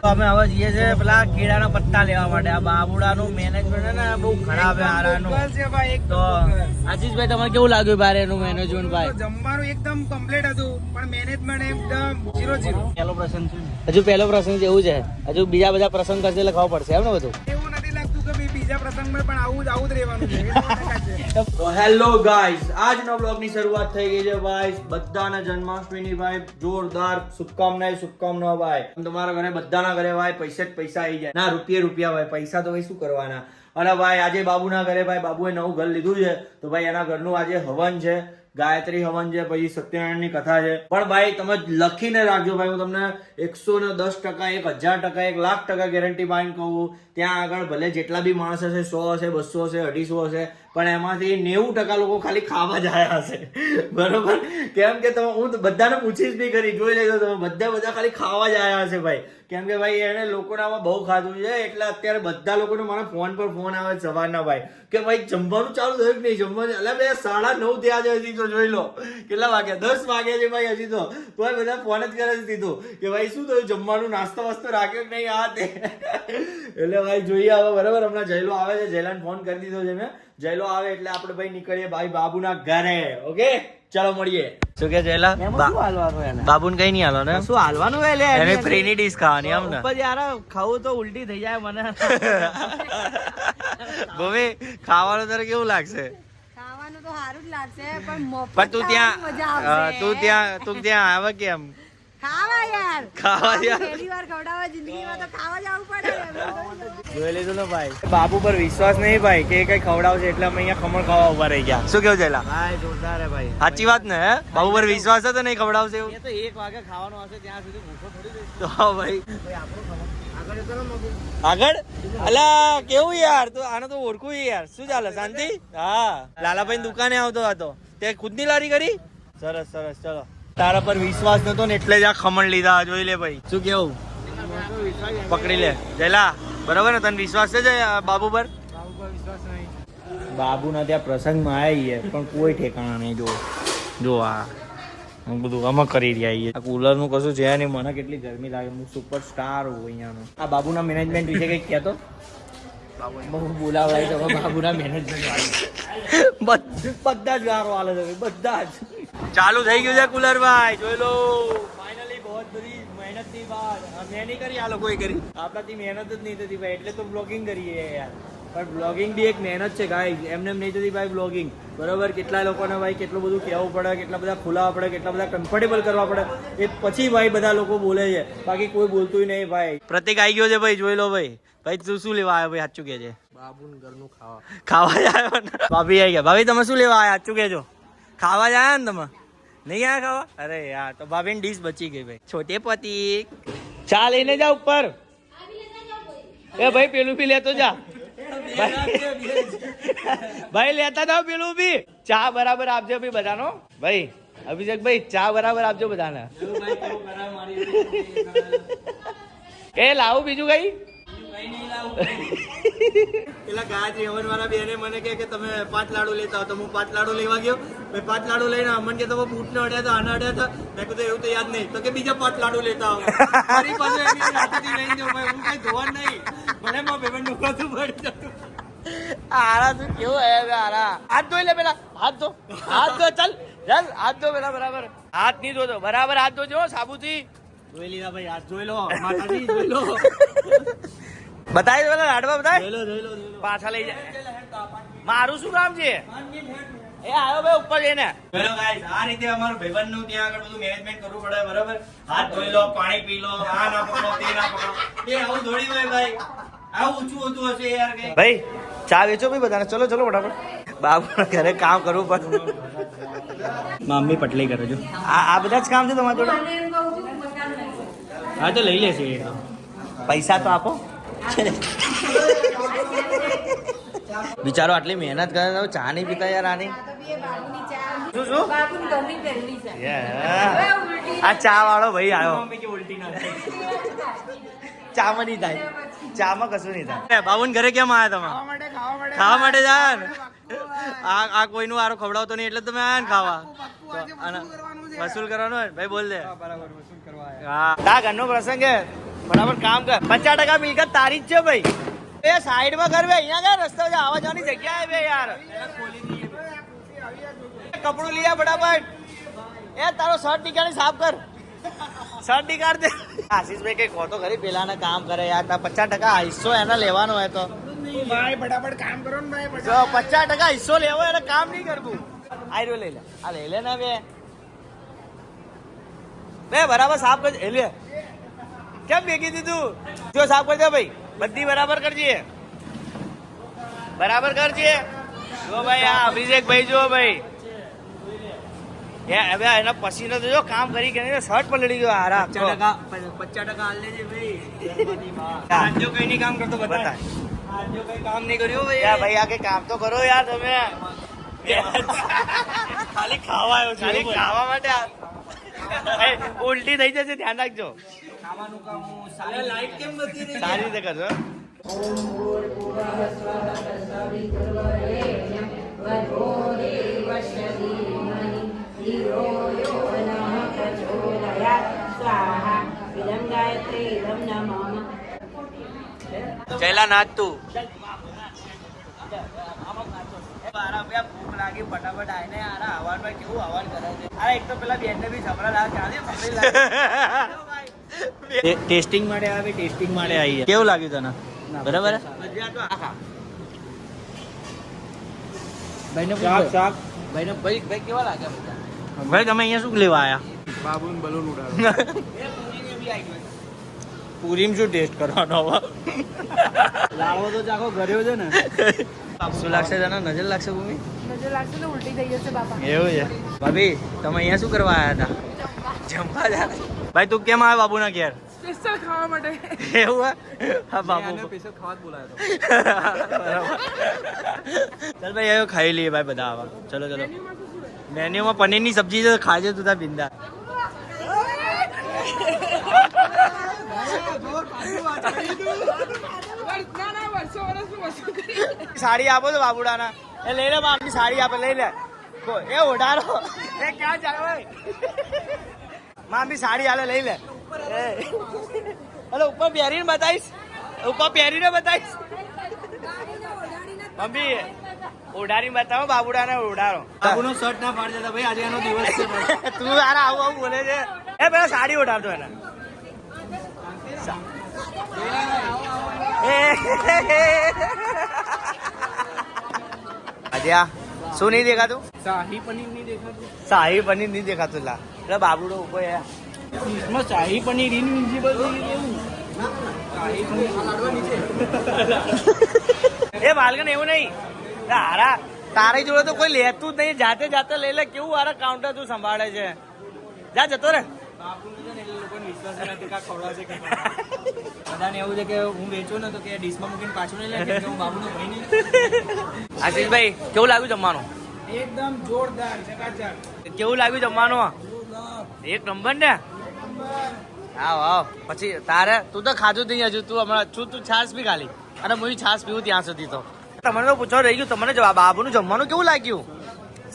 અમે હવે જઈએ છીએ પેલા કેળાના પત્તા લેવા માટે. આ બાબુડાનું મેનેજમેન્ટ ને બહુ ખરાબ છે આરાનું. તો આશીષભાઈ તમારે કેવું લાગ્યું બારે એનું મેનેજમેન્ટ? ભાઈ જમવાનું એકદમ કમ્પ્લીટ હતું પણ મેનેજમેન્ટ એકદમ 0-0. પહેલો પ્રસંગ છે, હજુ પહેલો પ્રસંગ જેવું છે. હજુ બીજા બધા પ્રસંગ કરશે એટલે ખબર પડશે એમ ને બધું. એવું નથી લાગતું કે બીજા પ્રસંગમાં પણ આવું જ રહેવાનું છે. તો હેલો ગાઈઝ, આજના બ્લોગની શરૂઆત થઈ ગઈ છે ભાઈ. બધાને જન્માષ્ટમીની ભાઈ જોરદાર શુભકામના ભાઈ. તમારા ઘરે બધાના ઘરે ભાઈ પૈસા જ પૈસા આવી જાય ના, રૂપિયા ભાઈ. પૈસા તો ભાઈ શું કરવાના. અને ભાઈ આજે બાબુના ઘરે ભાઈ બાબુએ નવું ઘર લીધું છે તો ભાઈ એના ઘરનું આજે હવન છે, ગાયત્રી હવન છે, પછી સત્યનારાયણની કથા છે. પણ ભાઈ તમે લખીને રાખજો ભાઈ, હું તમને 110%, 1000%, 1,00,000% ગેરંટી પાઈને કહું. ત્યાં આગળ ભલે જેટલા બી માણસ હશે, 100 હશે, 200 હશે, 250 હશે, પણ એમાંથી 90% લોકો ખાલી ખાવા જ આવ્યા હશે. બરોબર? કેમ કે તમે, હું બધાને પૂછીશ બી કરી, જોઈ લેજો તમે, બધા ખાલી ખાવા જ આવ્યા હશે ભાઈ. કેમ કે ભાઈ એને લોકોનામાં બહુ ખાધું છે એટલે અત્યારે બધા લોકોને મારા ફોન પર ફોન આવે સવારના ભાઈ કે ભાઈ જમવાનું ચાલુ થયું કે નહીં જમવાનું. એટલે બે 9:30 થયા છે હજી તો. જોઈ લો કેટલા વાગ્યા, 10 વાગ્યા છે ભાઈ હજી તો. તો બધા ફોન જ કરે છે સીધું કે ભાઈ શું થયું, જમવાનું નાસ્તો વાસ્તો રાખ્યો કે નહીં, આ તે. એટલે ભાઈ જોઈએ હવે. બરાબર, હમણાં જયલો આવે છે, જયલાને ફોન કરી દીધો છે મેં. જયલો આવે એટલે આપણે ભાઈ નીકળીએ ભાઈ બાબુના ઘરે. ઓકે ચાલો મળીએ. શું કે જયલા? બાબુને કઈ નહીં હાલવાનું. શું હાલવાનું એને ફ્રીની ડીશ ખાવાની એમ ને? યાર ખાવું તો ઉલટી થઈ જાય મને. ભૂમિ ખાવાનું તારે કેવું લાગશે? ખાવાનું તો સારું જ લાગશે પણ તું ત્યાં આવે કેમ? ખાવા યાર પહેલી વાર ખવડાવવા જિંદગીમાં તો ખાવા જવું પડે. જોઈ લીધું ને ભાઈ, બાબુ પર વિશ્વાસ નહીં ભાઈ કે કઈ ખવડાવશે એટલે અમે અહીંયા ખમણ ખાવા ઉભા રહી ગયા. શું કેવું જયલા? ભાઈ જોરદાર હે ભાઈ. સાચી વાત ને? હે બાબુ પર વિશ્વાસ હતો નહીં ખવડાવશે એવું? એ તો 1 વાગે ખાવાનું હશે ત્યાં સુધી ભૂખો થોડી રહી. તો ભાઈ આગળ અલા કેવું યાર, તો આને તો ઓળખું યાર. શું ચાલે? શાંતિ? હા, લાલાભાઈ દુકાને આવતો હતો તે ખુદની લારી કરી. સરસ સરસ. ચલો, તારા પર વિશ્વાસ નતો ને એટલે જ આ ખમણ લીધા. જોઈ લે ભાઈ. શું કેવું? પકડી લે જયલા. બરોબર ને? તને વિશ્વાસ છે બાબુ પર? બાબુના ત્યાં પ્રસંગમાં આવીએ પણ કોઈ ઠેકાણા નહીં. જો આ બધું અમે કરી રહ્યા. આ કુલર નું કશું છે નહીં. મને કેટલી ગરમી લાગે. હું સુપર સ્ટાર હોઉં અહીંયાનો. આ બાબુના મેનેજમેન્ટ વિશે કઈક કહેતો. બહુ બોલાવડાય તો બાબુના મેનેજમેન્ટ બધા જ ગારો હાલે છે બધા જ. ચાલુ થઈ ગયું છે કુલર ભાઈ, જોઈ લો. ફાઇનલી બહુ બધી મહેનતની બાદ મેં નહીં કરી, આ લોકોએ કરી. આપણાથી મહેનત જ નહીં થતી ભાઈ, એટલે તો બ્લોગિંગ કરીએ યાર. પણ બ્લોગિંગ બી એક મહેનત છે ગાઈઝ, એમને નહીં થતી ભાઈ બ્લોગિંગ. બરોબર? કેટલા લોકોને ભાઈ કેટલું બધું કહેવું પડે, કેટલા બધા ખુલાવા પડે, કેટલા બધા કમ્ફર્ટેબલ કરવા પડે. એ પછી ભાઈ બધા લોકો બોલે છે, બાકી કોઈ બોલતું નહીં ભાઈ. પ્રતિક આવી ગયો છે ભાઈ, જોઈ લો ભાઈ. ભાઈ તું શું લેવા આવ્યો ભાઈ? સાચું કે છે. બાબુનું ઘરનું ખાવા જ આવ્યો ને? ભાભી આવી ગયા. ભાભી તમે શું લેવા આવ્યા? સાચું કેજો. ખાવા જ આવ્યા ને તમે? નહીં આવ્યા ખાવા? અરે યાર, તો ભાભીની ડીશ બચી ગઈ ભાઈ. છોટે પતિ ચા લઈને જા ઉપર. એ ભાઈ પેલું બી લેતો જા ભાઈ. લેતા જાઓ પેલું બી. ચા બરાબર આપજો ભાઈ બધાનો. ભાઈ અભિષેક ભાઈ ચા બરાબર આપજો બધાને. એ લાવું બીજું કઈ? પેલા ગાયત્રી હવન વાળા બેને મને કે તમે 5 લાડુ લેતા હો, તો હું 5 લાડુ લેવા ગયો. 5 લાડુ લઈને અમન કે તમે બૂટને અડ્યા હતા, આને અડ્યા હતા. મેં કીધું એવું તો યાદ નહીં. તો કે બીજા 5 લાડુ લેતા હો. મારી પાસે રાતથી લઈને જાઉં ભાઈ, હું કઈ ધોવા નહીં. મને મારા ભાઈબંધ નોકરું પડી જતું. આરા તું કેવું હે આરા? હાથ ધોઈ લે પેલા. હાથ ધો ચાલ હાથ ધો પેલા. બરાબર હાથ નહીં ધોતો, બરાબર હાથ ધોજો સાબુથી. જોઈ લીધા ભાઈ, હાથ જોઈ લો. માતાજી જોઈ લો. બતાવી દો પેલા લાડવા બતાય. જોઈ લો પાછા લઈ જાય. મારું શું કામ છે? એ આવ્યો ભાઈ ઉપર જઈને. ચલો ગાઈસ, આ રીતે અમારું ભાઈબંધ નું ત્યાં આગળ બધું મેનેજમેન્ટ કરવું પડે. બરાબર? હાથ ધોઈ લો, પાણી પી લો, આ ના પકડો, તે ના પકડો. એ આવું દોડી હોય ભાઈ. આવું ઊંચું હશે યાર. ભાઈ ચા વેચો ભાઈ બધાને. ચલો ફટાફટ. બાબુના ઘરે કામ કરવું પડે. મમ્મી પટલી કરે જો. આ બધા જ કામ છે તમારા જોડે? હા તો લઈ લેશે. પૈસા તો આપો. બિચારો આટલી મહેનત કરે તો ચા નહીં પીતા યાર આની. આ ચા વાળો ભાઈ આવ્યો. ચામાં નહીં થાય, ચામાં કશું નહીં થાય. બાબુન ઘરે કેમ આવ્યા તમે? ખાવા માટે જાય ને? આ કોઈનું આરો ખવડાવતો નહીં એટલે તમે આયા ને ખાવા. વસૂલ કરવાનો હોય ભાઈ, બોલ દે. બરાબર વસૂલ કરવા હા, તારા ઘરનો પ્રસંગ છે, બરાબર કામ કર. 50% મિલકત તારી જ છે ભાઈ. એ સાઈડમાં કર બે, અહીંયા ક્યાં રસ્તો છે, આવા જવાની જગ્યા છે બે યાર. કપડું લીયા ફટાફટ. એ તારો શર્ટ નીકાળી સાફ કર, શર્ટ નીકાળ દે. આશીષભાઈ કઈ કહો તો ખરી, પેલાના કામ કરે યાર. 50% હિસ્સો એને લેવાનો હોય તો ભાઈ ફટાફટ કામ કરો ને ભાઈ. જો 50% હિસ્સો લેવો એને કામ નહીં કરવું. આયરો લઈ લે, આ લઈ લે ને બે બરાબર સાફ કરજે. લે કેમ ભેગી દીધું? જો સાફ કરજે ભાઈ, બધી બરાબર કરજે, બરાબર કરજે. જો ભાઈ આ અભિષેક ભાઈ, જો ભાઈ હવે એના પસીનો તો જો કામ કરી કે શર્ટ પર લડી ગયો. હારા 50% હાલ લેજે ભાઈ. જો કઈ નહીં કામ કરતો બતા, જો કઈ કામ નહીં કર્યું ભાઈ. આ કઈ કામ તો કરો યાર તમે. ખાલી ખાવા આવ્યો, ખાલી ખાવા માટે. ઉલટી થઈ જશે, ધ્યાન રાખજો. ખાવાનું કામ લાઈટ કેમ બધી સારી રીતે કરજો. ચેલા નાચ તું. ભૂખ લાગી ફટાફટ આવીને હવાન માં કેવું હવાન કરે છે. અરે એક તો પેલા બેન ને બી જમરા લાગે. ટેસ્ટિંગ માટે આવે, ટેસ્ટિંગ માટે આવી. કેવું લાગ્યું તને? બરાબર ભાઈ કેવા લાગ્યા બધા? ભાઈ તમે અહીંયા શું લેવા આયા? બાબુ બલૂન ઉડાડો. પૂરીમ શું ટેસ્ટ કરવાનો હવે? લાડવો તો ચાખો ઘર્યો છે ને. શું લાગશે તને? નજર લાગશે ભૂમિ? નજર લાગશે તો ઉલટી થઈ જશે બાપા. એવું છે ભાભી, તમે અહીંયા શું કરવા આવ્યા હતા? જમવા જા. ભાઈ તું કેમ આવ્યો બાબુના ઘેર? સ્પેશિયલ ખાવા માટે. એવું હા બાબુ સ્પેશિયલ ખાવા જ બોલાયો ચાલ ભાઈ હવે ખાઈ લઈએ ભાઈ બધા આવા. ચલો ચલો. મેન્યુમાં પનીરની સબ્જી છે, ખાજે તું તાર બિંદા. સાડી આપો તો બાબુડાના. એ લઈ લે મામની સાડી આપે, લઈ લે. એ ઓઢારો એ ક્યાં જાય ભાઈ? મામી સાડી હાલે, લઈ લે. અરે ઉપર પહેરીને બતાવીશ, ઉપર પહેરીને બતાવીશ. મમ્મી ઓઢારી બતાવો બાબુડાને, ઓઢારો. બાબુનો શર્ટ ના ફાડી દેતા ભાઈ, આજે એનો દિવસ છે. તું આરા આવું આવું બોલે છે. એ પેલા સાડી ઓઢાવતો એને. અજ્યા શું નહીં દેખાતું? શાહી પનીર નહીં દેખાતું. શાહી પનીર નહીં દેખાતું. લા એટલે બાબુડો ઉભો છે. इसमें शाही पनीर इनविजिबल शाही पनीर लाडवा नीचे. એ બાલકન એવું નહીં. હારા તારી જોડે તો કોઈ લેતું જ નહીં, જાતે જાતે લઈ લે. કેવું હારા કાઉન્ટર તું સંભાળે છે. જા જતો રે. બધાને એવું છે કે હું વેચું ને તો કે ડીશમાં મૂકીને પાછું નહીં લે, કેમ કે હું બાબુનો ભાઈ નહીં. આશીષભાઈ કેવું લાગ્યું જમવાનું? એકદમ જોરદાર ચકાચક. કેવું લાગ્યું જમવાનું? એક નંબર ને. આવ આવ પછી તારે તું તો ખાધું જ નહીં હજુ. તું હમણાં તું છાશ બી ખાલી, અને હું છાશ પીવું ત્યાં સુધી. તો તમને તો પૂછવા રહી ગયું, તમને બાબુનું જમવાનું કેવું લાગ્યું?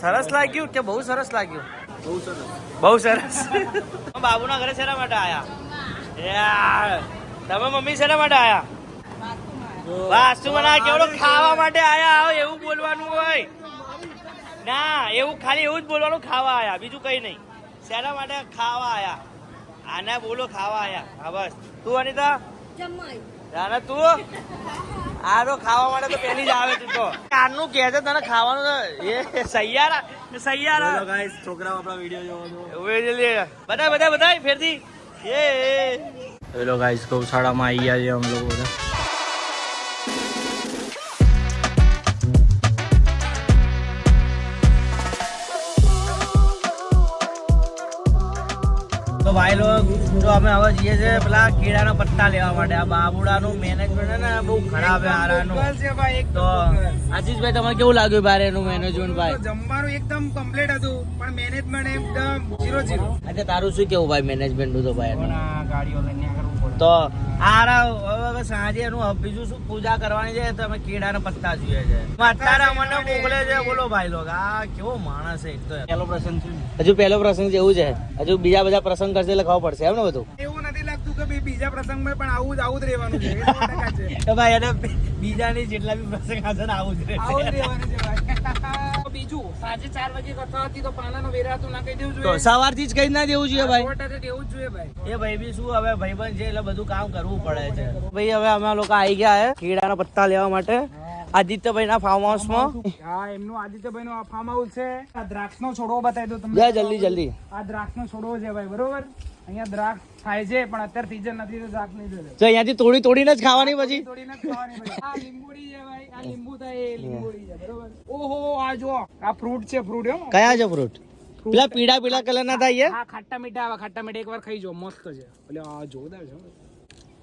સરસ લાગ્યું કે બહુ સરસ લાગ્યું? બહુ સરસ. બહુ સરસ. બાબુના ઘરે શેના માટે આયા યાર? તમે મમ્મી શેના માટે આયા? વાસ્તુ મને કેવડો ખાવા માટે આયા. આવો એવું બોલવાનું હોય ના, એવું ખાલી એવું જ બોલવાનું, ખાવા આયા, બીજું કઈ નહીં. શેના માટે? ખાવા આયા. આને બોલો ખાવા આયા. હા બસ. તું અનિતા? રાના તું? આ તો ખાવા માટે તો પેલી જ આવે. તું તો કારનું કહે છે તને ખાવાનું તો એ સૈયારા સૈયારા. ગાઈસ છોકરાઓ આપણા વિડિયો જોવો બધા બધા બધા ફેરથી એ હેલો ગાઈસ, ગૌશાળામાં આવી ગયા છે हम लोग બધા. તો ભાઈ લોગ જો અમે હવે જઈએ છીએ પેલા કેળાના પત્તા લેવા માટે. આ બાબુડાનું મેનેજમેન્ટ છે ને બહુ ખરાબ છે આરાનું. તો આશીષભાઈ તમને કેવું લાગ્યું બારે એનું મેનેજમેન્ટ? ભાઈ જમવાનું એકદમ કમ્પ્લીટ હતું, પણ મેનેજમેન્ટ એકદમ 0-0. અચ્છા તારું શું કેવું ભાઈ મેનેજમેન્ટ નું? તો ભાઈ ગાડીઓ લઈને કરવું પડે. તો હવે સાંજે એનું બીજું શું પૂજા કરવાની છે તો અમે કેળાના પત્તા જોઈએ છે અત્યારે મને મોકલે છે બોલો ભાઈ લોગ આ કેવો માણસ છે એક તો પહેલો પ્રસંગ છે હજુ પહેલો પ્રસંગ જેવું છે હજુ બીજા બધા પ્રસંગ કરશે એટલે ખબર પડશે એમ ને બધું એવું નથી લાગતું કે બીજા પ્રસંગમાં પણ આવું જ રહેવાનું છે તો ભાઈ એને બીજાની જેટલા બી પ્રસંગ હશે ને આવું જ રહેવાનું છે ભાઈ. બીજું સાંજે 4 વાગે કથા હતી તો પાનાનો વેરા તો ના કહી દેવું તો જોઈએ. સવારથી જ કઈ ના દેવું જોઈએ ભાઈ 100% દેવું જ જોઈએ ભાઈ. એ ભાઈ બી શું હવે ભાઈબંધ છે એટલે બધું કામ કરવું પડે છે ભાઈ હવે અમે લોકો આવી ગયા હે કેળાના પત્તા લેવા માટે આદિત્યભાઈ ના ફાર્મ હાઉસ માં હા એમનું આદિત્યભાઈ નું ફાર્મ હાઉસ છે. આ દ્રાક્ષ નો છોડવો બતાવી દો તમને. જા જલ્દી આ દ્રાક્ષ નો છોડવો છે ભાઈ બરોબર. અહીંયા દ્રાક્ષ થાય છે પણ અત્યારે સીઝન નથી તો દ્રાક્ષ નહીં થશે. તો અહીંયાથી તોડીને જ ખાવાની પછી તોડીને જ ખાવાની ભાઈ. આ લીંબુડી છે ભાઈ. આ લીંબુ થાય એ લીંબુડી છે બરોબર. ઓહો આ જો આ ફ્રૂટ છે ફ્રૂટ હો. કયા છે ફ્રૂટ પેલા પીળા કલર ના થાય હા ખાટા મીઠા આવે ખાટા મીઠા એકવાર ખાઈ જો મસ્ત છે. એટલે આ જોરદાર છે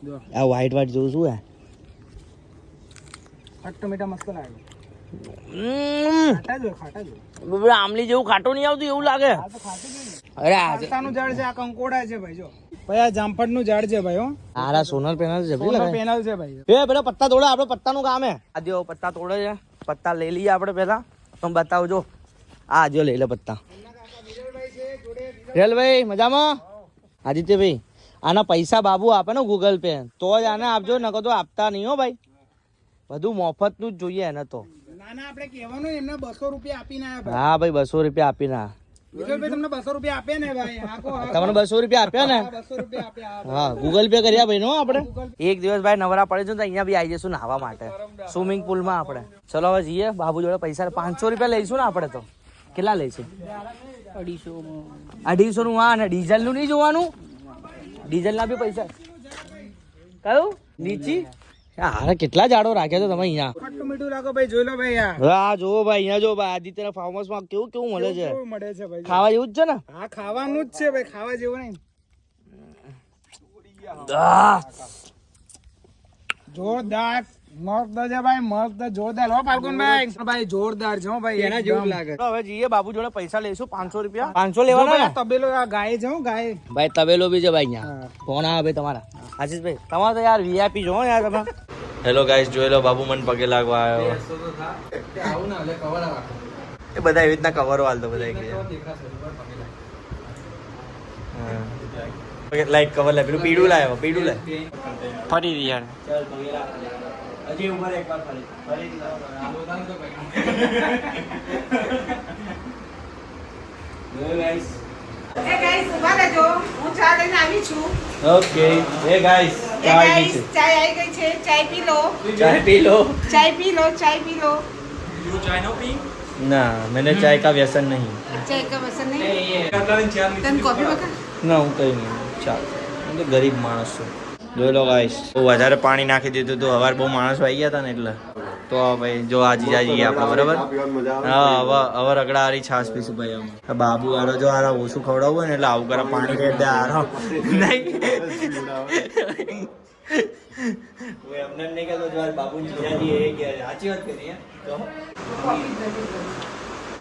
જો આ વ્હાઈટ જોઉં છું ખાટા મીઠા મસ્ત લાગે. હે ખાટા જો આમલી જેવું ખાટું નહીં આવતું એવું લાગે આ તો ખાટું છે ને. અરે આ આસ્તાનું ઝાડ છે આ કંકોડા છે ભાઈ જો. ભાઈ આ જામફળ નું ઝાડ છે ભાઈ હો. આરા સોનલ પેનલ છે સોલર પેનલ છે ભાઈ. એ પેલા પત્તા તોડે આપણે પત્તાનું કામ હે આ જો પત્તા તોડે છે પત્તા લઈ લઈએ આપણે પેલા તમે બતાવજો આ જો લઈ લે પત્તા રેલભાઈ મજામાં આદિત્યભાઈ આના પૈસા બાબુ આપે ને ગૂગલ પે તો જ આને આપજો નકર તો આપતા નહીં હો ભાઈ બધું મફત નું જ જોઈએ એને તો ના ના આપણે કહેવાનું એમને 200 રૂપિયા આપીને આયા ભાઈ. હા ભાઈ 200 રૂપિયા આપીને વિજયભાઈ તમને 200 રૂપિયા આપ્યા ને ભાઈ. હાકો હાકો. તમને 200 રૂપિયા આપ્યા ને 200 રૂપિયા આપ્યા. હા ગૂગલ પે કર્યા ભાઈ નો આપણે એક દિવસ ભાઈ નવરા પડે છે તો અહીંયા બી આવી જઈશું નાહવા માટે સ્વિમિંગ પુલ માં આપણે ચલો હવે જઈએ બાબુ જોડે પૈસા 500 રૂપિયા લઈશું ને આપણે તો કેટલા લઈશું 250 નું હા ને ડીઝલ નું નહીં જોવાનું ડીઝલ ના બી પૈસા કયું લીચી હા કેટલા ઝાડો રાખ્યા તો તમે અહીંયા ખાટું મીઠું લાગો ભાઈ જોઈ લો ભાઈ આ. હા જો ભાઈ અહીંયા જો ભાઈ આદિત્યના ફાર્મ હાઉસ માં કેવું મળે છે કેવું મળે છે ભાઈ. ખાવા જેવું જ છે ને હા ખાવાનું જ છે ભાઈ ખાવા જેવું નહીં. જોરદાર મસ્ત છે ભાઈ મસ્ત જોરદાર હો ફાલ્ગુનભાઈ. ભાઈ જોરદાર છે હો ભાઈ એના જેવું લાગે. તો હવે જઈએ બાબુ જોડે પૈસા લઈશું 500 રૂપિયા 500 લેવાના ને તબેલો આ ગાય છે હો ગાય. ભાઈ તબેલો બી છે ભાઈ અહીંયા ફોન આવે ભાઈ તમારા આશીષભાઈ તમારે તો યાર વીઆઈપી જો યાર તમે હેલો ગાઈસ જોઈ લો બાબુ મને પગે લાગવા આવ્યો એ બધા એવી રીતના કવરો હાલતો બધા લાઈક કવર લે પેલું પીડું લાવ્યો પીડું લે ફરી યાર ચાલ પગે લાગ હજી ઉપર એકવાર ફરી ગાઈસ એ ગાઈસ ઉભા રહેજો હું ચા લઈને આવી છું. ઓકે એ ગાઈસ એ ગાઈસ ચાય આવી ગઈ છે ચાય પી લો ચાय पी लो ચાય પી લો ચાય પી લો. ना मैंने चाय का व्यसन नहीं ચાય કા વસન નહીં તને કોફી બકા ના હું કઈ નહીં ચા હું તો ગરીબ માણસ છું જોઈ લો ગાઈસ બહુ વધારે પાણી નાખી દીધું તો હવાર બહુ માણસો આવી ગયા હતા ને એટલે તો ભાઈ જો આજી જાજી આપણે બરાબર હા હવે રગડાવાળી છાશ પીશું ભાઈ અમે બાબુ આરો જો આરા ઓછું ખવડાવવું ને એટલે આવું કરે પાણી રેડ દે આરો નહીં એમને નહીં કહેતો બાબુ જીજાજી એ કે સાચી વાત કરી